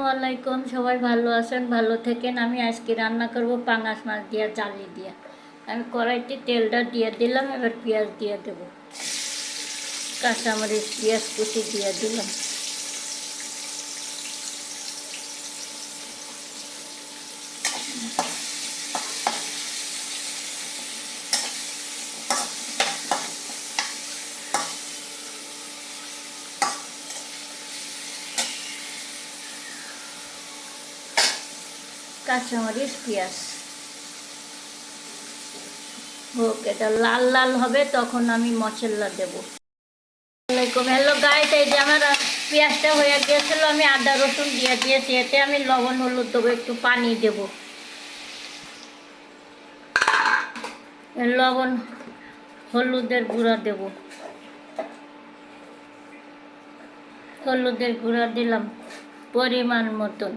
ওয়ালাইকুম, সবাই ভালো আছেন, ভালো থেকেন। আমি আজকে রান্না করব পাঙাশ মাছ দিয়ে জালি দিয়ে। আমি কড়াইতে তেলটা দিয়ে দিলাম, এবার পেঁয়াজ দিয়ে দেব, কাঁচামরিচ পেঁয়াজ কুচি দিয়ে দিলাম। কাঁচামরিচ পেঁয়াজ হোক, এটা লাল লাল হবে, তখন আমি মশলা দেবো। হ্যালো গাইস, এই যে আমার পেঁয়াজটা হয়ে গিয়েছিল, আমি আদা রসুন দিয়ে দিয়েছি। এতে আমি লবণ হলুদ দেবো, একটু পানি দেবো, লবণ হলুদের গুঁড়া দেব, হলুদের গুঁড়া দিলাম পরিমাণ মতন।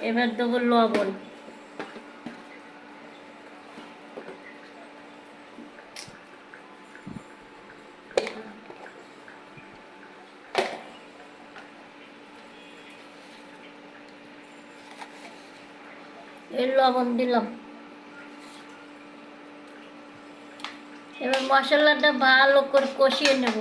এবার দেবো লবণ, এই লবণ দিলাম। এবার মশলাটা ভালো করে কষিয়ে নেব।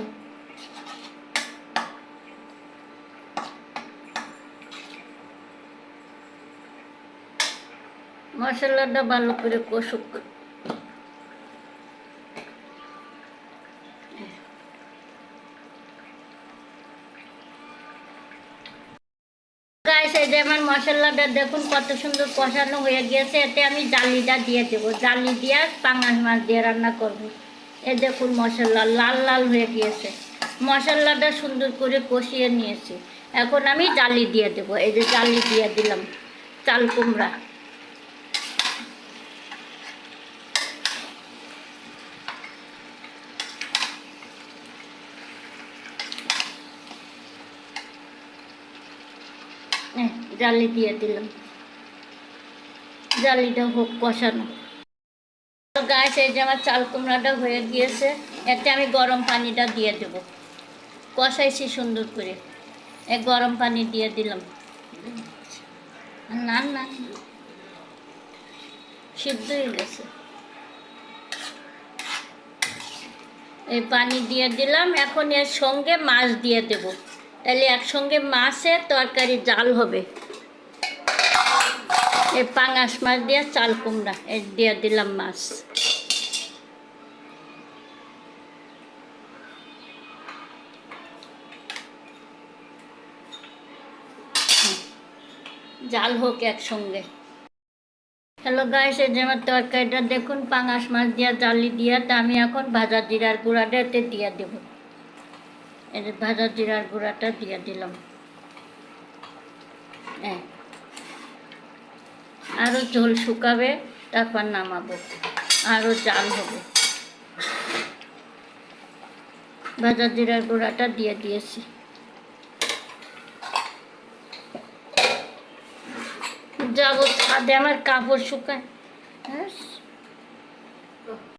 মশলাটা ভালো করে কষুক। গাইস, এই যে আমার মশলাটা দেখুন কত সুন্দর কষানো হয়ে গিয়েছে। এতে আমি জালিটা দিয়ে দেবো, জালি দিয়ে পাঙাশ মাছ দিয়ে রান্না করব। এই দেখুন মশলা লাল লাল হয়ে গিয়েছে, মশলাটা সুন্দর করে কষিয়ে নিয়েছি। এখন আমি জালি দিয়ে দেবো। এই যে জালি দিয়ে দিলাম, চাল কুমড়া। জালি দিয়ে দিলাম, জালিটা হোক কষানো। গাছ, এই যে আমার চাল কুমড়াটা হয়ে গিয়েছে, এতে আমি গরম পানিটা দিয়ে দেব। কষাইছি সুন্দর করে, গরম পানি দিয়ে দিলাম। না না, সিদ্ধ হয়ে গেছে। এই পানি দিয়ে দিলাম। এখন এর সঙ্গে মাছ দিয়ে দেব, তাহলে একসঙ্গে মাছের তরকারি জাল হবে। এই পাঙাশ মাছ দিয়ে চাল কুমড়া, এই দিয়ে দিলাম মাছ। জাল হোক একসঙ্গে। হ্যালো গাইস, এই যে আমার তরকারিটা দেখুন পাঙাশ মাছ দিয়া জালি দিয়া, তা আমি এখন ভাজা জিরার গুঁড়াটা এতে দিয়ে দেবো। এই যে ভাজা জিরার গুঁড়াটা দিয়ে দিলাম। হ্যাঁ, আরও ঝোল শুকাবে, তারপর নামাবো, আরও জাল হবে। ভাজা জিরার গুঁড়াটা দিয়ে দিয়েছি। যাবো ছাদে, আমার কাপড় শুকায়। হ্যাঁ।